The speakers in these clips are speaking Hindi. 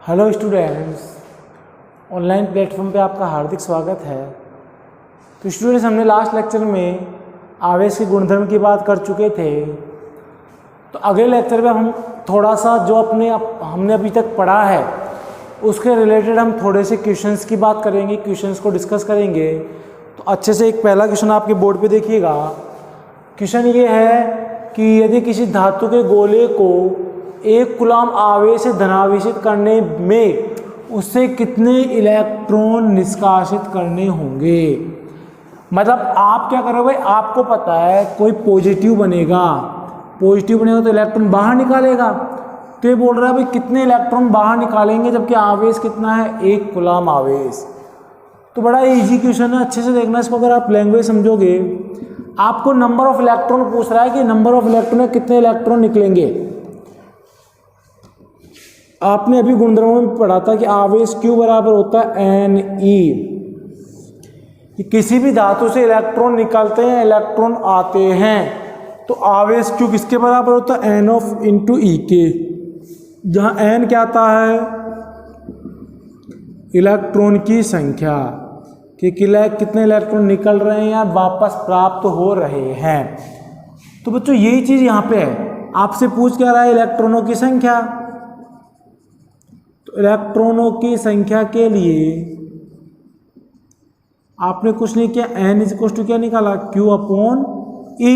हेलो स्टूडेंट्स, ऑनलाइन प्लेटफॉर्म पे आपका हार्दिक स्वागत है। तो स्टूडेंट्स, हमने लास्ट लेक्चर में आवेश के गुणधर्म की बात कर चुके थे। तो अगले लेक्चर में हम थोड़ा सा जो हमने अभी तक पढ़ा है उसके रिलेटेड हम थोड़े से क्वेश्चंस की बात करेंगे, क्वेश्चंस को डिस्कस करेंगे। तो अच्छे से एक पहला क्वेश्चन आपके बोर्ड पे देखिएगा। क्वेश्चन ये है कि यदि किसी धातु के गोले को 1 कूलम आवेश से धनावेशित करने में उससे कितने इलेक्ट्रॉन निष्कासित करने होंगे। मतलब आप क्या करोगे, आपको पता है कोई पॉजिटिव बनेगा तो इलेक्ट्रॉन बाहर निकालेगा। तो ये बोल रहा है भाई कितने इलेक्ट्रॉन बाहर निकालेंगे जबकि आवेश कितना है, 1 कूलम आवेश। तो बड़ा इजी क्वेश्चन है, अच्छे से देखना इसको। अगर आप लैंग्वेज समझोगे, आपको नंबर ऑफ इलेक्ट्रॉन पूछ रहा है कि नंबर ऑफ इलेक्ट्रॉन में कितने इलेक्ट्रॉन निकलेंगे। आपने अभी गुणधर्मों में पढ़ा था कि आवेश Q बराबर होता है Ne। कि किसी भी धातु से इलेक्ट्रॉन निकलते हैं, इलेक्ट्रॉन आते हैं, तो आवेश Q किसके बराबर होता है, N ऑफ इंटू E के। जहाँ N क्या आता है, इलेक्ट्रॉन की संख्या, कि कितने इलेक्ट्रॉन निकल रहे हैं या वापस प्राप्त हो रहे हैं। तो बच्चों यही चीज यहाँ पे है, आपसे पूछ क्या रहा है, इलेक्ट्रॉनों की संख्या। तो इलेक्ट्रॉनों की संख्या के लिए आपने कुछ नहीं किया, N इज इक्वल टू क्या निकाला, Q अपॉन E।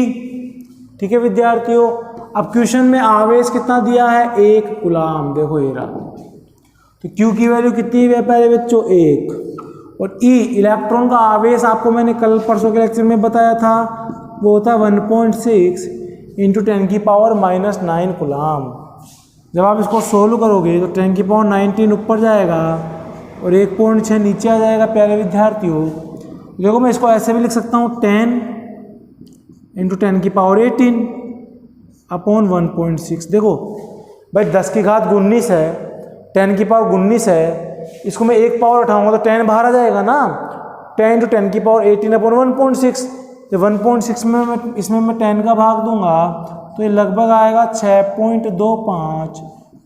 ठीक है विद्यार्थियों। अब क्वेश्चन में आवेश कितना दिया है, 1 कूलम। देखो ये रहा। तो Q की वैल्यू कितनी है पहले बच्चों, 1। और E इलेक्ट्रॉन का आवेश आपको मैंने कल परसों के लेक्चर में बताया था, वो होता है 1.6 इंटू 10⁻⁹ कूलम। जब आप इसको सोल्व करोगे तो 10⁻19 ऊपर जाएगा और 1.6 नीचे आ जाएगा। प्यारे विद्यार्थियों देखो, मैं इसको ऐसे भी लिख सकता हूँ, 10 इंटू 10⁻18 अपॉन 1.6। देखो भाई 10⁻19 है, 10⁻19 है, इसको मैं 1 पावर उठाऊंगा तो 10 बाहर आ जाएगा ना। 10 इंटू 10⁻18 अपॉन 1.6। जब 1.6 में इसमें मैं 10 का भाग दूंगा तो ये लगभग आएगा 6.25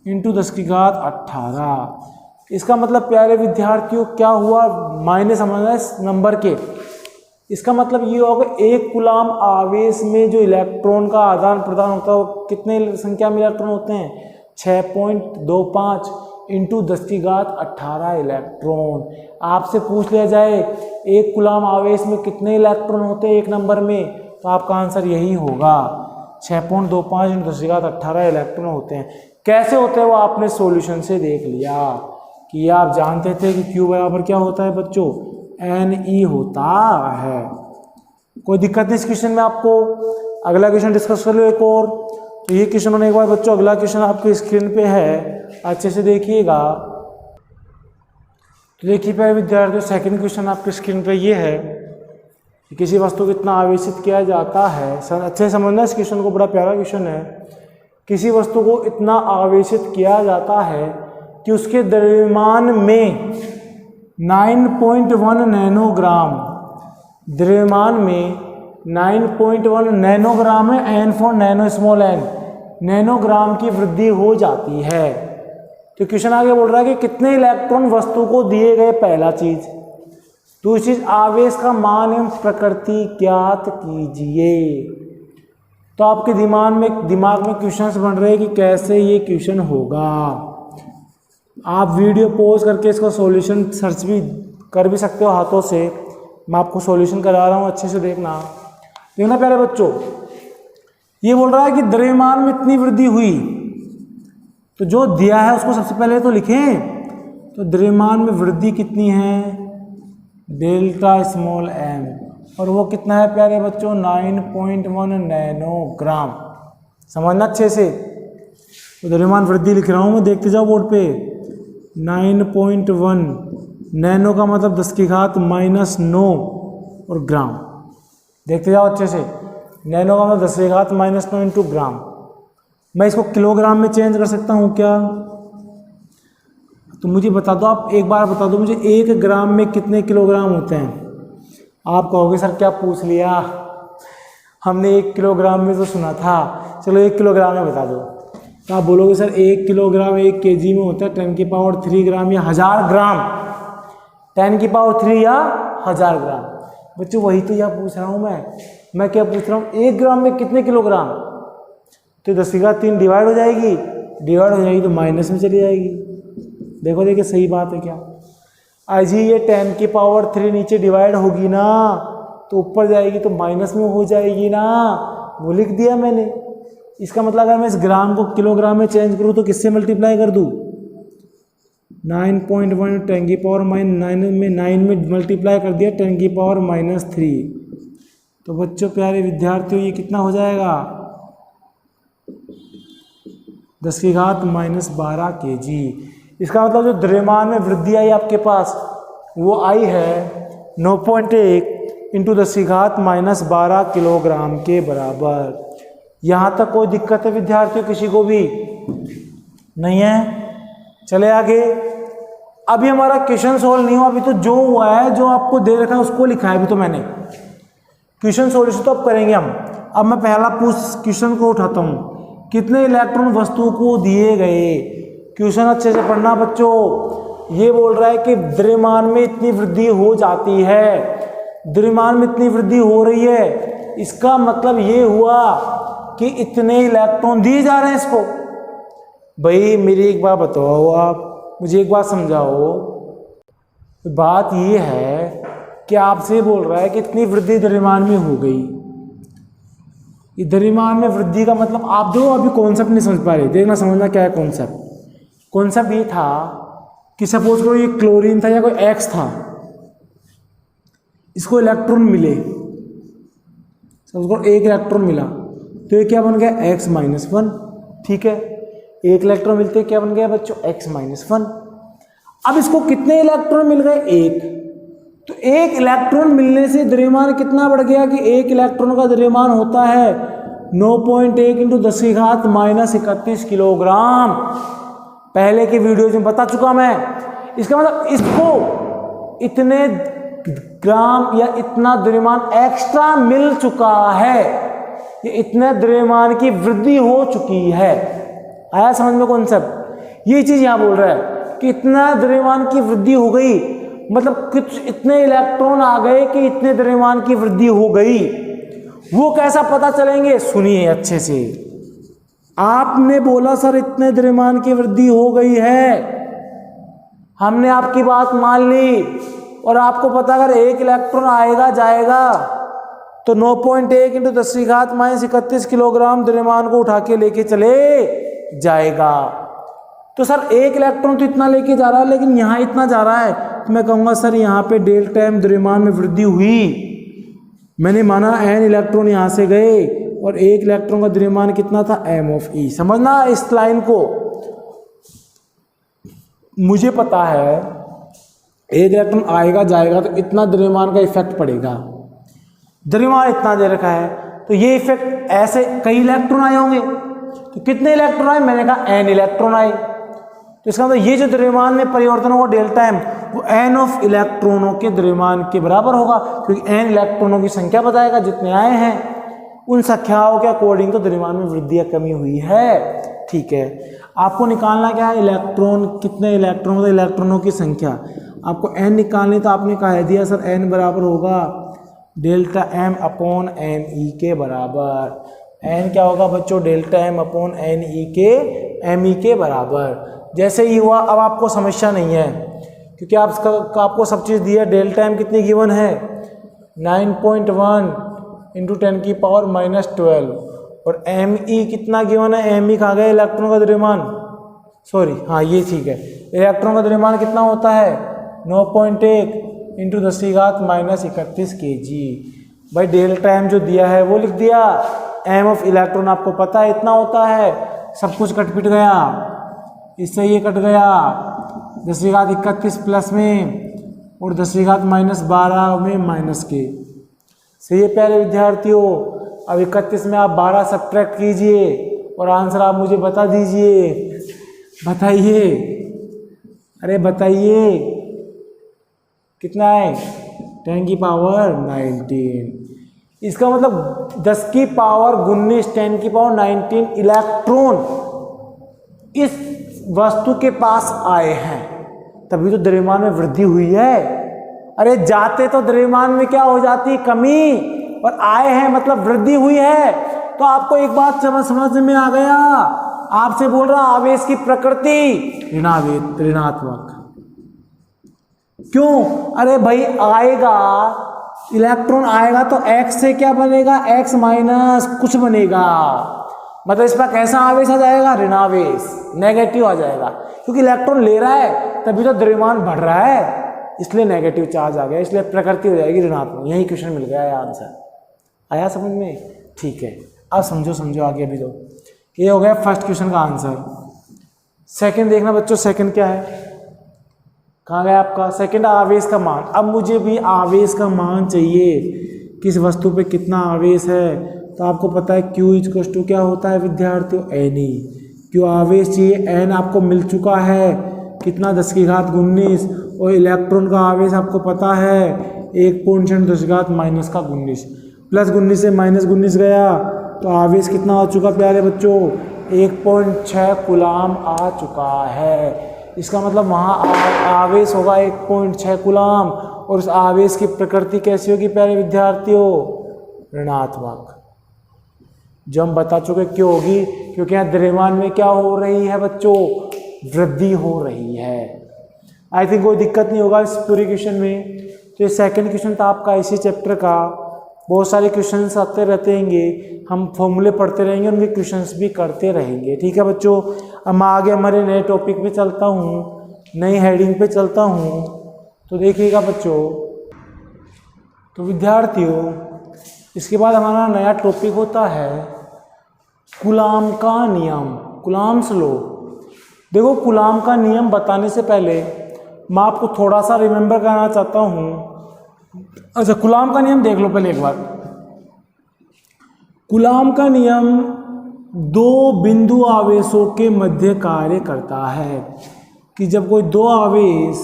इंटू 10⁻18। इसका मतलब प्यारे विद्यार्थियों क्या हुआ, मायने समझना इस नंबर के। इसका मतलब ये होगा 1 कूलम आवेश में जो इलेक्ट्रॉन का आदान प्रदान होता है वो कितने संख्या में इलेक्ट्रॉन होते हैं, 6.25 इंटू 10⁻18 इलेक्ट्रॉन। आपसे पूछ लिया जाए 1 कूलम आवेश में कितने इलेक्ट्रॉन होते हैं एक नंबर में, तो आपका आंसर यही होगा, 6.25 इंटू 10⁻18 इलेक्ट्रॉन होते हैं। कैसे होते हैं वो आपने सॉल्यूशन से देख लिया कि आप जानते थे कि Q बराबर क्या होता है बच्चों, Ne होता है। कोई दिक्कत नहीं इस क्वेश्चन में आपको। अगला क्वेश्चन डिस्कस कर लो एक और। तो ये क्वेश्चन होने के बाद बच्चों अगला क्वेश्चन आपके स्क्रीन पे है, अच्छे से देखिएगा। तो देखिए प्यारे विद्यार्थियों, सेकंड क्वेश्चन आपके स्क्रीन पे ये है कि किसी वस्तु को इतना आवेशित किया जाता है। अच्छे से समझना इस क्वेश्चन को, बड़ा प्यारा क्वेश्चन है। किसी वस्तु को इतना आवेशित किया जाता है कि उसके द्रव्यमान में 9.1 नैनोग्राम, द्रव्यमान में 9.1 नैनोग्राम है, N for nano, small n, nanogram की वृद्धि हो जाती है। तो क्वेश्चन आगे बोल रहा है कि कितने इलेक्ट्रॉन वस्तु को दिए गए, पहला चीज। दूसरी चीज, आवेश का मान एवं प्रकृति ज्ञात कीजिए। तो आपके दिमाग में क्वेश्चंस बन रहे हैं कि कैसे ये क्वेश्चन होगा। आप वीडियो पॉज करके इसका सॉल्यूशन सर्च भी कर भी सकते हो हाथों से। मैं आपको सॉल्यूशन करा रहा हूँ, अच्छे से देखना प्यारे बच्चों। ये बोल रहा है कि द्रव्यमान में इतनी वृद्धि हुई, तो जो दिया है उसको सबसे पहले तो लिखें। तो द्रव्यमान में वृद्धि कितनी है, डेल्टा स्मॉल m, और वो कितना है प्यारे बच्चों, 9.1 नैनोग्राम। समझना अच्छे से। तो द्रव्यमान वृद्धि लिख रहा हूँ मैं, देखते जाओ बोर्ड पे। 9.1 नैनो का मतलब 10⁻⁻9 और ग्राम, देखते जाओ अच्छे से। नैनो का मतलब 10⁻⁻9 इंटू ग्राम। मैं इसको किलोग्राम में चेंज कर सकता हूँ क्या, तो मुझे बता दो, आप एक बार बता दो मुझे 1 ग्राम में कितने किलोग्राम होते हैं। आप कहोगे सर क्या पूछ लिया, हमने 1 किलोग्राम में तो सुना था। चलो 1 किलोग्राम में बता दो। तो आप बोलोगे सर 1 किलोग्राम 1 केजी में होता है 10 की पावर 3 ग्राम या 1000 ग्राम, 10 की पावर 3 या 1000 ग्राम। बच्चों वही तो यहाँ पूछ रहा हूँ मैं क्या पूछ रहा हूँ, 1 ग्राम में कितने किलोग्राम, तो 10 की घात 3 डिवाइड हो जाएगी तो माइनस में चली जाएगी। देखो देखिए सही बात है क्या। आज ही ये 10 की पावर 3 नीचे डिवाइड होगी ना तो ऊपर जाएगी तो माइनस में हो जाएगी ना, वो लिख दिया मैंने। इसका मतलब अगर मैं इस ग्राम को किलोग्राम में चेंज करूँ तो किससे मल्टीप्लाई कर दूँ, 9.1 10 की पावर -9 में मल्टीप्लाई कर दिया 10 की पावर -3। तो बच्चों प्यारे विद्यार्थियों ये कितना हो जाएगा, 10 की घात -12 kg। इसका मतलब जो द्रव्यमान में वृद्धि आई आपके पास वो आई है 9.1 इंटू 10 की घात -12 किलोग्राम के बराबर। यहाँ तक कोई दिक्कत है विद्यार्थियों किसी को भी नहीं है? चले आगे। अभी हमारा क्वेश्चन सोल्व नहीं हुआ, अभी तो जो हुआ है जो आपको दे रखा है उसको लिखा है अभी तो मैंने। क्वेश्चन सोल्यूशन तो अब करेंगे हम। अब मैं पहला क्वेश्चन को उठाता हूँ, कितने इलेक्ट्रॉन वस्तु को दिए गए। क्वेश्चन अच्छे से पढ़ना बच्चों। ये बोल रहा है कि द्रव्यमान में इतनी वृद्धि हो जाती है, द्रव्यमान में इतनी वृद्धि हो रही है, इसका मतलब ये हुआ कि इतने इलेक्ट्रॉन दिए जा रहे हैं इसको। भाई मेरी एक बात बताओ, आप मुझे एक बात समझाओ। बात ये है कि आपसे बोल रहा है कि इतनी वृद्धि द्रव्यमान में हो गई। ये द्रव्यमान में वृद्धि का मतलब आप जो अभी कॉन्सेप्ट नहीं समझ पा रहे, देखना समझना क्या है कॉन्सेप्ट। कॉन्सेप्ट ये था कि सपोज करो ये क्लोरीन था या कोई एक्स था, इसको इलेक्ट्रॉन मिले, सपोज करो 1 इलेक्ट्रॉन मिला तो ये क्या बन गया x-1। ठीक है, 1 इलेक्ट्रॉन मिलते क्या बन गया बच्चों x-1। अब इसको कितने इलेक्ट्रॉन मिल गए, 1। तो 1 इलेक्ट्रॉन मिलने से द्रव्यमान कितना बढ़ गया कि 1 इलेक्ट्रॉन का द्रव्यमान होता है 9.1 इंटू 10 की घात -31 किलोग्राम। पहले की वीडियोज में बता चुका मैं। इसका मतलब इसको इतने ग्राम या इतना द्रव्यमान एक्स्ट्रा मिल चुका है, ये इतने द्रव्यमान की वृद्धि हो चुकी है। आया समझ में कॉन्सेप्ट? ये चीज यहां बोल रहा है कि इतना द्रव्यमान की वृद्धि हो गई, मतलब कुछ इतने इलेक्ट्रॉन आ गए कि इतने द्रव्यमान की वृद्धि हो गई। वो कैसा पता चलेंगे, सुनिए अच्छे से। आपने बोला सर इतने द्रव्यमान की वृद्धि हो गई है, हमने आपकी बात मान ली और आपको पता अगर 1 इलेक्ट्रॉन आएगा जाएगा तो 9.1 इंटू 10 की घात -31 किलोग्राम द्रव्यमान को उठा के लेके चले जाएगा। तो सर 1 इलेक्ट्रॉन तो इतना लेके जा रहा है लेकिन यहाँ इतना जा रहा है, तो मैं कहूँगा सर यहाँ पे डेल्टा m द्रव्यमान में वृद्धि हुई। मैंने माना n इलेक्ट्रॉन यहाँ से गए और 1 इलेक्ट्रॉन का द्रव्यमान कितना था m(e). समझना इस लाइन को। मुझे पता है 1 इलेक्ट्रॉन आएगा जाएगा तो इतना द्रव्यमान का इफेक्ट पड़ेगा, द्रव्यमान इतना दे रखा है तो ये इफेक्ट ऐसे कई इलेक्ट्रॉन आए होंगे। तो कितने इलेक्ट्रॉन आए, मैंने कहा n इलेक्ट्रॉन आए। तो इसका मतलब ये जो द्रव्यमान में परिवर्तन होगा डेल्टा m वो n ऑफ इलेक्ट्रॉनों के द्रव्यमान के बराबर होगा, क्योंकि n इलेक्ट्रॉनों की संख्या बताएगा जितने आए हैं उन संख्याओं के अकॉर्डिंग तो द्रव्यमान में वृद्धि या कमी हुई है। ठीक है, आपको निकालना क्या है, इलेक्ट्रॉन कितने इलेक्ट्रॉन मतलब इलेक्ट्रॉनों की संख्या। आपको n निकालनी तो आपने कह दिया सर n बराबर होगा delta m upon N E के बराबर। n क्या होगा बच्चों, delta m upon N E के एम ई के बराबर। जैसे ही हुआ अब आपको समस्या नहीं है क्योंकि आपको सब चीज़ दी है। डेल्टा m कितनी गिवन है 9.1 इंटू 10 की पावर -12 और एम ई कितना गिवन है, एम ई कहाँ गया इलेक्ट्रॉन का द्रव्यमान, सॉरी हाँ ये ठीक है, इलेक्ट्रॉन का द्रव्यमान कितना होता है 9.1 इंटू 10 की घात -31 kg। भाई डेल्टा एम जो दिया है वो लिख दिया, एम ऑफ इलेक्ट्रॉन आपको पता है इतना होता है, सब कुछ कट पिट गया, इससे ये कट गया 10 की घात 31 प्लस में और 10 की घात -12 में माइनस के। सही है प्यारे विद्यार्थियों। अब 31 में आप 12 सब्ट्रैक्ट कीजिए और आंसर आप मुझे बता दीजिए। बताइए, अरे बताइए कितना है 10 की पावर 19। इसका मतलब 10 की पावर 19 10 की पावर 19 इलेक्ट्रॉन इस वस्तु के पास आए हैं, तभी तो द्रव्यमान में वृद्धि हुई है। अरे जाते तो द्रव्यमान में क्या हो जाती, कमी, और आए हैं मतलब वृद्धि हुई है। तो आपको एक बात समझ में आ गया, आपसे बोल रहा आवेश की प्रकृति ऋणात्मक। क्यों? अरे भाई आएगा, इलेक्ट्रॉन आएगा तो x से क्या बनेगा, x माइनस कुछ बनेगा, मतलब इस पर कैसा आवेश आ जाएगा, ऋणावेश, नेगेटिव आ जाएगा, क्योंकि इलेक्ट्रॉन ले रहा है तभी तो द्रव्यमान बढ़ रहा है, इसलिए नेगेटिव चार्ज आ गया, इसलिए प्रकृति हो जाएगी ऋणात्मक। यही क्वेश्चन मिल गया है, आंसर आया समझ में? ठीक है, अब समझो आगे। अभी तो ये हो गया फर्स्ट क्वेश्चन का आंसर। सेकंड देखना बच्चों, सेकंड क्या है, कहाँ गया आपका सेकंड, आवेश का मान। अब मुझे भी आवेश का मान चाहिए, किस वस्तु पे कितना आवेश है। तो आपको पता है Q इक्वल टू क्या होता है विद्यार्थियों, Ne। क्यों आवेश चाहिए, N आपको मिल चुका है, कितना 10⁻19, और इलेक्ट्रॉन का आवेश आपको पता है 1.10⁻⁻⁻⁰ प्लस 19 से माइनस 19 गया, तो आवेश कितना आ चुका प्यारे बच्चों, 1.6 कूलाम आ चुका है। इसका मतलब वहाँ आवेश होगा 1.6 कूलाम, और उस आवेश की प्रकृति कैसी होगी प्यारे विद्यार्थियों, ऋणात्मक। जो हम बता चुके क्यों होगी, क्योंकि यहाँ द्रव्यमान में क्या हो रही है बच्चों, वृद्धि हो रही है। आई थिंक कोई दिक्कत नहीं होगा इस पूरे क्वेश्चन में। तो ये सेकंड क्वेश्चन था आपका इसी चैप्टर का। बहुत सारे क्वेश्चंस आते रहते हैं, हम फॉर्मूले पढ़ते रहेंगे, उनके क्वेश्चंस भी करते रहेंगे। ठीक है बच्चों, अब मैं आगे हमारे नए टॉपिक पे चलता हूँ, नई हेडिंग पे चलता हूँ। तो देखिएगा बच्चों, तो विद्यार्थियों इसके बाद हमारा नया टॉपिक होता है कूलाम का नियम, कूलाम्स लॉ। देखो कूलाम का नियम बताने से पहले मैं आपको थोड़ा सा रिमेंबर कराना चाहता हूँ। अच्छा, कूलाम का नियम देख लो पहले एक बार। कूलाम का नियम दो बिंदु आवेशों के मध्य कार्य करता है, कि जब कोई दो आवेश,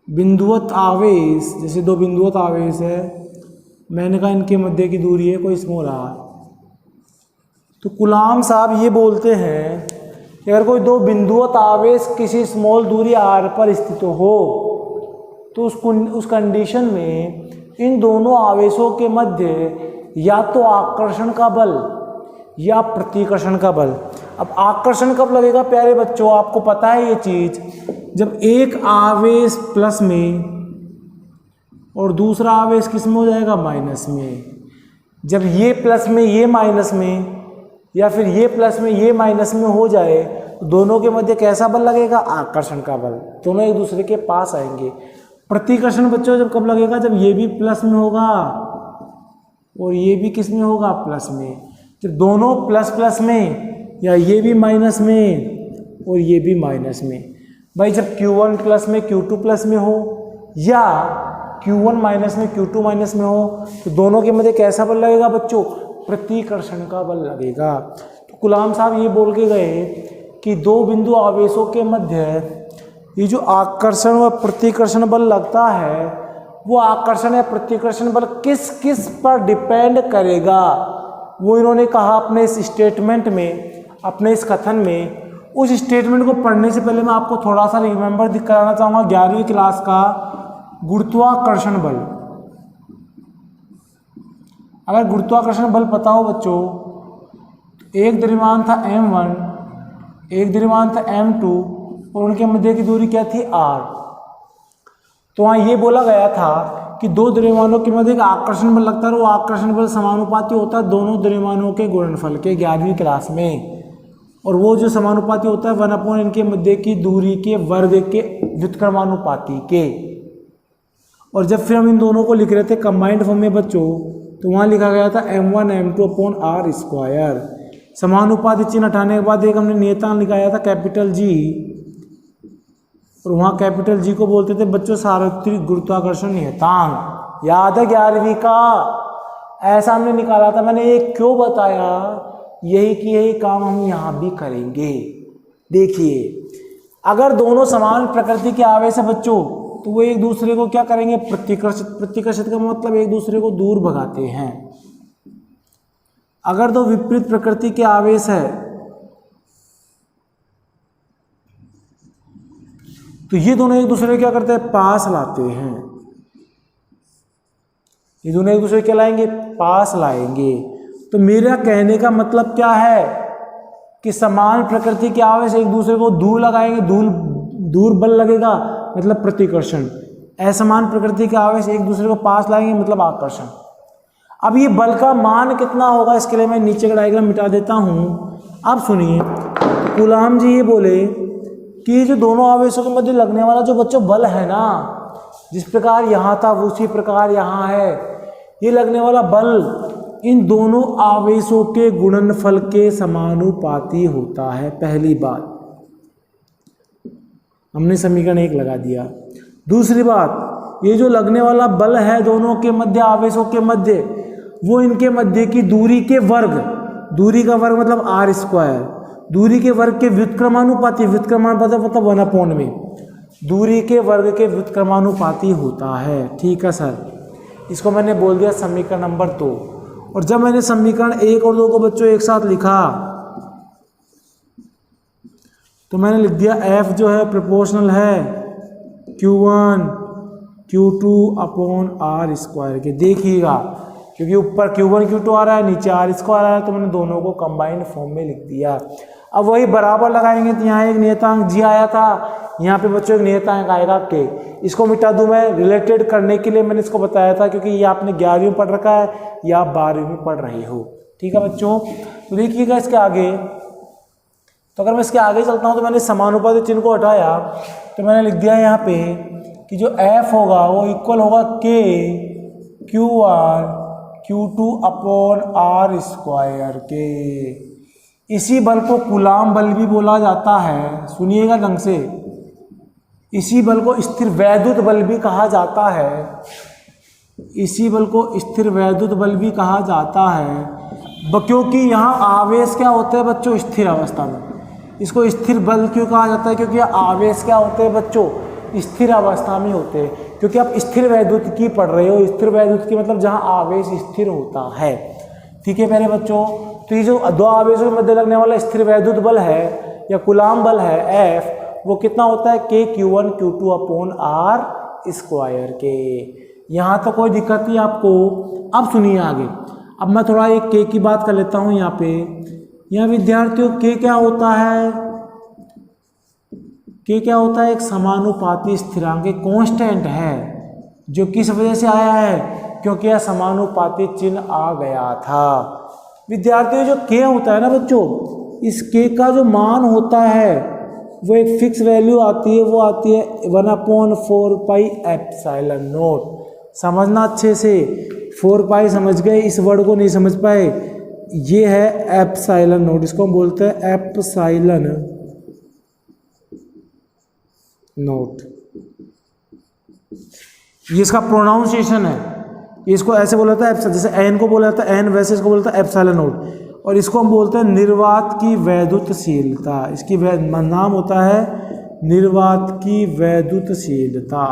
बिंदुवत आवेश, जैसे दो बिंदुवत आवेश है, मैंने कहा इनके मध्य की दूरी है कोई स्मॉल आर, तो कूलाम साहब ये बोलते हैं कि अगर कोई दो बिंदुवत आवेश किसी स्मॉल दूरी आर पर स्थित हो, तो उस कंडीशन में इन दोनों आवेशों के मध्य या तो आकर्षण का बल या प्रतिकर्षण का बल। अब आकर्षण कब लगेगा प्यारे बच्चों, आपको पता है ये चीज, जब एक आवेश प्लस में और दूसरा आवेश किस में हो जाएगा, माइनस में। जब ये प्लस में ये माइनस में, या फिर ये प्लस में ये माइनस में हो जाए, तो दोनों के मध्य कैसा बल लगेगा, आकर्षण का बल, दोनों एक दूसरे के पास आएंगे। प्रतिकर्षण बच्चों जब कब लगेगा, जब ये भी प्लस में होगा और ये भी किस में होगा, प्लस में। जब दोनों प्लस प्लस में, या ये भी माइनस में और ये भी माइनस में। भाई जब Q1 प्लस में Q2 प्लस में हो, या Q1 माइनस में Q2 माइनस में हो, तो दोनों के मध्य कैसा बल लगेगा बच्चों, प्रतिकर्षण का बल लगेगा। तो कूलाम साहब ये बोल के गए कि दो बिंदु आवेशों के मध्य ये जो आकर्षण व प्रतिकर्षण बल लगता है, वो आकर्षण या प्रतिकर्षण बल किस किस पर डिपेंड करेगा, वो इन्होंने कहा अपने इस स्टेटमेंट में, अपने इस कथन में। उस स्टेटमेंट को पढ़ने से पहले मैं आपको थोड़ा सा रिमेंबर कराना चाहूँगा 11वीं क्लास का गुरुत्वाकर्षण बल। अगर गुरुत्वाकर्षण बल पता हो बच्चों, एक द्रव्यमान था m1, एक द्रव्यमान था m2, और उनके मध्य की दूरी क्या थी, r। तो वहाँ ये बोला गया था कि दो द्रव्यमानों के मध्य का आकर्षण बल लगता है, वो आकर्षण बल समानुपाती होता है दोनों द्रव्यमानों के गुणनफल के, 11वीं क्लास में। और वो जो समानुपाती होता है 1/n इनके मध्य की दूरी के वर्ग के व्युत्क्रमानुपाती के। और जब फिर हम इन दोनों को लिख रहे थे कंबाइंड फॉर्म में बच्चों, तो वहाँ लिखा गया था m1 m2/r²। समानुपाती चिन्ह हटाने के बाद एक हमने नियतांक निकाला था कैपिटल G, और वहाँ कैपिटल G को बोलते थे बच्चों सार्वत्रिक गुरुत्वाकर्षण नियतांक। याद है 11वीं का, ऐसा हमने निकाला था। मैंने ये क्यों बताया, यही कि यही काम हम यहाँ भी करेंगे। देखिए अगर दोनों समान प्रकृति के आवेश है बच्चों, तो वो एक दूसरे को क्या करेंगे, प्रतिकर्षित। प्रतिकर्षित का मतलब एक दूसरे को दूर भगाते हैं। अगर दो विपरीत प्रकृति के आवेश है, तो ये दोनों एक दूसरे को क्या करते हैं, पास लाते हैं। ये दोनों एक दूसरे को क्या लाएंगे, पास लाएंगे। तो मेरा कहने का मतलब क्या है कि समान प्रकृति के आवेश एक दूसरे को दूर लगाएंगे, दूर बल लगेगा मतलब प्रतिकर्षण। असमान प्रकृति के आवेश एक दूसरे को पास लाएंगे मतलब आकर्षण। अब ये बल का मान कितना होगा, इसके लिए मैं नीचे का डायग्राम मिटा देता हूँ। अब सुनिए, कूलाम जी ये बोले कि जो दोनों आवेशों के मध्य लगने वाला जो बच्चों बल है ना, जिस प्रकार यहाँ था उसी प्रकार यहाँ है, ये लगने वाला बल इन दोनों आवेशों के गुणनफल के समानुपाती होता है। पहली बात, हमने समीकरण 1 लगा दिया। दूसरी बात, ये जो लगने वाला बल है दोनों के मध्य, आवेशों के मध्य, वो इनके मध्य की दूरी के वर्ग, दूरी का वर्ग मतलब आर स्क्वायर, दूरी के वर्ग के व्युत्क्रमानुपाती, व्युत्क्रमानुपाती मतलब 1 में, दूरी के वर्ग के व्युत्क्रमानुपाती होता है। ठीक है सर, इसको मैंने बोल दिया समीकरण नंबर 2। और जब मैंने समीकरण 1 और 2 को बच्चों एक साथ लिखा तो मैंने लिख दिया F जो है प्रोपोर्शनल है Q1 Q2 upon R square के। देखिएगा, क्योंकि ऊपर Q1 Q2 आ रहा है, नीचे आर स्क्वायर आ रहा है, तो मैंने दोनों को कंबाइंड फॉर्म में लिख दिया। अब वही बराबर लगाएंगे तो यहाँ एक नियतांक जी आया था, यहाँ पे बच्चों एक नियतांक आएगा के। इसको मिटा दूं मैं, रिलेटेड करने के लिए मैंने इसको बताया था, क्योंकि ये आपने 11वीं में पढ़ रखा है या आप 12वीं में पढ़ रहे हो। ठीक है बच्चों, तो देखिएगा इसके आगे, तो अगर मैं इसके आगे चलता हूँ तो मैंने समानुपाती चिन्ह को हटाया तो मैंने लिख दिया यहाँ पे कि जो F होगा वो इक्वल होगा K QR Q2 upon R square के। इसी बल को कूलाम बल भी बोला जाता है, सुनिएगा ढंग से। इसी बल को स्थिर वैद्युत बल भी कहा जाता है, इसी बल को स्थिर वैद्युत बल भी कहा जाता है, क्योंकि यहाँ आवेश क्या होते हैं बच्चों, स्थिर अवस्था में। इसको स्थिर बल क्यों कहा जाता है, क्योंकि आवेश क्या होते हैं बच्चों, स्थिर अवस्था में होते हैं। क्योंकि आप स्थिर वैद्युत की पढ़ रहे हो, स्थिर वैद्युत की मतलब जहाँ आवेश स्थिर होता है। ठीक है मेरे बच्चों, तो ये जो दो आवेशों के मध्य लगने वाला स्थिर वैद्युत बल है या कूलाम बल है F, वो कितना होता है K Q1 Q2 upon R square के। यहाँ तो कोई दिक्कत नहीं आपको। अब सुनिए आगे, अब मैं थोड़ा एक K की बात कर लेता हूँ। यहाँ पे यहाँ विद्यार्थियों K क्या होता है, K क्या होता है, एक समानुपाती स्थिरांक, एक कांस्टेंट है, जो किस वजह से आया है, क्योंकि यह समानुपाती चिन्ह आ गया था। विद्यार्थियों जो K होता है ना बच्चों, इस K का जो मान होता है वो एक फिक्स वैल्यू आती है, वो आती है 1/4 पाई एप्सिलॉन नॉट। समझना अच्छे से, 4 पाई समझ गए, इस वर्ड को नहीं समझ पाए, ये है एप्सिलॉन नॉट, इसको हम बोलते हैं एप्सिलॉन नॉट। ये इसका प्रोनाउंसिएशन है, इसको ऐसे बोला जाता है, जैसे एन को बोला जाता है एन, वैसे इसको बोला जाता है एप्सिलॉन नॉट। और इसको हम बोलते हैं निर्वात की वैद्युतशीलता, इसकी नाम होता है निर्वात की वैद्युतशीलता।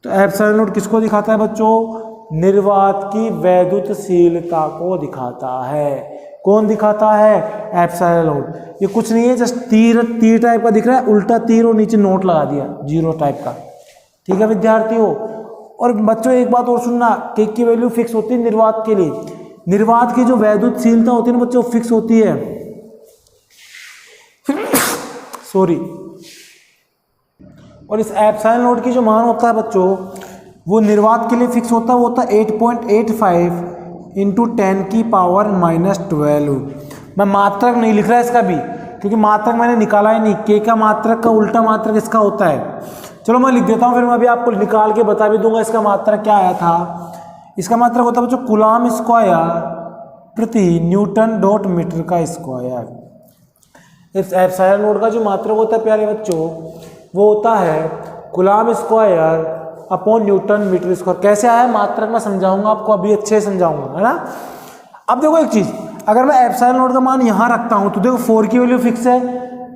तो एप्सिलॉन नॉट किसको दिखाता है बच्चों, निर्वात की वैद्युतशीलता को दिखाता है। कौन दिखाता है, एप्सिलॉन नॉट। ये कुछ नहीं है, जस्ट तीर टाइप का दिख रहा है, उल्टा तीर और नीचे नोट लगा दिया, 0 टाइप का। ठीक है विद्यार्थियों, और बच्चों एक बात और सुनना, K की वैल्यू फिक्स होती है निर्वात के लिए। निर्वात की जो वैद्युतशीलता होती है ना बच्चों, फिक्स होती है सॉरी। और इस एप्सिलॉन नॉट की जो मान होता है बच्चों, वो निर्वात के लिए फिक्स होता है, वो होता है 8.85 × 10⁻⁻12। मैं मात्रक नहीं लिख रहा इसका भी, क्योंकि मात्रक मैंने निकाला ही नहीं। K का मात्रक का उल्टा मात्रक इसका होता है। चलो मैं लिख देता हूँ, फिर मैं अभी आपको निकाल के बता भी दूंगा इसका मात्रक क्या आया था। इसका मात्रक होता है बच्चों कूलाम स्क्वायर प्रति न्यूटन डॉट मीटर का स्क्वायर। इस एप्सिलॉन नॉट का जो मात्रक होता है प्यारे बच्चों, वो होता है coulomb square upon newton metre square. कैसे आया मात्रक मैं समझाऊंगा आपको, अभी अच्छे से समझाऊंगा, है ना। अब देखो एक चीज, अगर मैं एप्सिलॉन नॉट का मान यहाँ रखता हूँ तो देखो 4 की वैल्यू फिक्स है,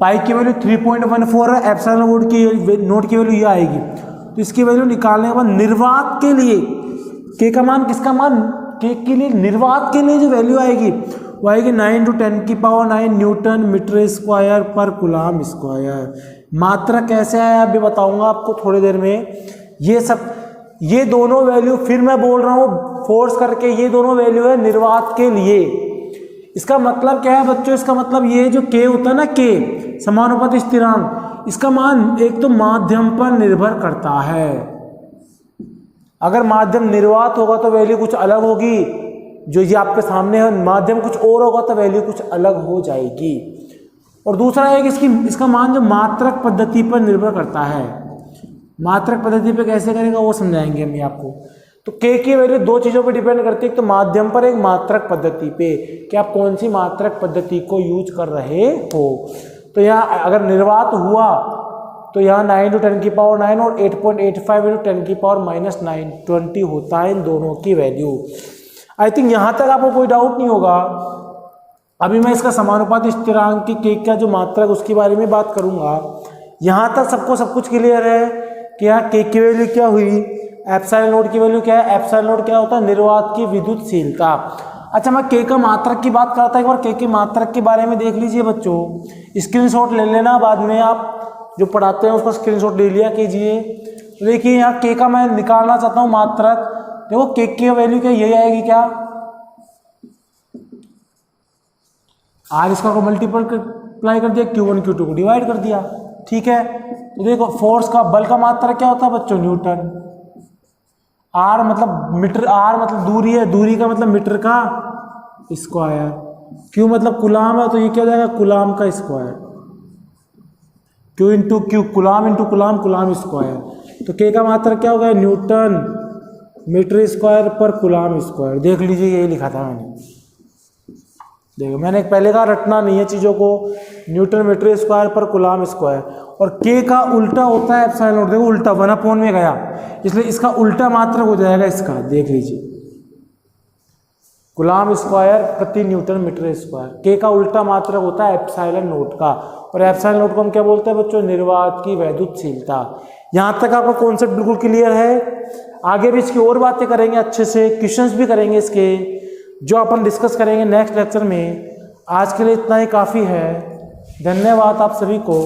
पाई की वैल्यू 3.14 है, एप्सिलॉन नॉट की वैल्यू ये आएगी। तो इसकी वैल्यू निकालने के बाद निर्वात के लिए K का मान, किसका मान, K के लिए निर्वात के लिए जो वैल्यू आएगी वो आएगी 9 × 10⁻⁹ न्यूटन मीटर स्क्वायर पर कूलाम स्क्वायर। मात्रक कैसे आया अभी बताऊंगा आपको थोड़ी देर में। ये दोनों वैल्यू फिर मैं बोल रहा हूँ फोर्स करके, ये दोनों वैल्यू है निर्वात के लिए। इसका मतलब क्या है बच्चों, इसका मतलब ये जो k होता है ना, k समानुपाती स्थिरांक, इसका मान एक तो माध्यम पर निर्भर करता है। अगर माध्यम निर्वात होगा तो वैल्यू कुछ अलग होगी, जो ये आपके सामने है। माध्यम कुछ और होगा तो वैल्यू कुछ अलग हो जाएगी। और दूसरा है कि इसका मान जो मात्रक पद्धति पर निर्भर करता है। मात्रक पद्धति पे कैसे करेगा वो समझाएंगे हम आपको। तो k की वैल्यू दो चीज़ों पर डिपेंड करती है, एक तो माध्यम पर, एक मात्रक पद्धति पे, कि आप कौन सी मात्रक पद्धति को यूज कर रहे हो। तो यहाँ अगर निर्वात हुआ तो यहाँ 9 × 10⁹ और 8.85 × 10⁻⁹ 20 होता है इन दोनों की वैल्यू। आई थिंक यहाँ तक आपको कोई डाउट नहीं होगा। अभी मैं इसका समानुपाती स्थिरांक की k का जो मात्रक उसके बारे में बात करूँगा। यहाँ तक सबको सब कुछ क्लियर है कि यहाँ k की वैल्यू क्या हुई, एप्सिलॉन नोट की वैल्यू क्या है। एप्सिलॉन नोट क्या होता है, निर्वात की विद्युतशीलता। अच्छा, मैं k का मात्रक की बात करता, एक बार k के मात्रक के बारे में देख लीजिए बच्चों। स्क्रीनशॉट ले लेना, बाद में आप जो पढ़ाते हैं उसका स्क्रीनशॉट ले लिया कीजिए। तो देखिए यहाँ k का मैं निकालना चाहता हूँ मात्रक। देखो k की वैल्यू क्या यही आएगी क्या, r इसका को मल्टीप्लाई कर दिया, Q1 Q2 को डिवाइड कर दिया, ठीक है। तो देखो फोर्स का, बल का मात्रक क्या होता है बच्चों, न्यूटन। r मतलब मीटर, r मतलब दूरी है, दूरी का मतलब मीटर का स्क्वायर, q मतलब कुलाम है, तो ये क्या हो जाएगा, कुलाम का square. q into Q, कुलाम into कुलाम, कुलाम square. तो k का मात्रक क्या हो गया, न्यूटन मीटर स्क्वायर पर कुलाम स्क्वायर। देख लीजिए यही लिखा था मैंने। देखो मैंने पहले कहा रटना नहीं है चीज़ों को, न्यूटन मीटर स्क्वायर पर कुलाम स्क्वायर। और k का उल्टा होता है एप्सिलॉन नोट। देखो उल्टा 1/, में गया, इसलिए इसका उल्टा मात्रक हो जाएगा इसका। देख लीजिए कुलाम स्क्वायर प्रति न्यूटन मीटर स्क्वायर। k का उल्टा मात्रक होता है एप्सिलॉन नोट का। और एप्सिलॉन नोट को हम क्या बोलते हैं बच्चों, निर्वात की वैद्युतशीलता। यहाँ तक आपका कॉन्सेप्ट बिल्कुल क्लियर है। आगे भी इसकी और बातें करेंगे अच्छे से, क्वेश्चंस भी करेंगे इसके, जो अपन डिस्कस करेंगे नेक्स्ट लेक्चर में। आज के लिए इतना ही काफ़ी है। धन्यवाद आप सभी को।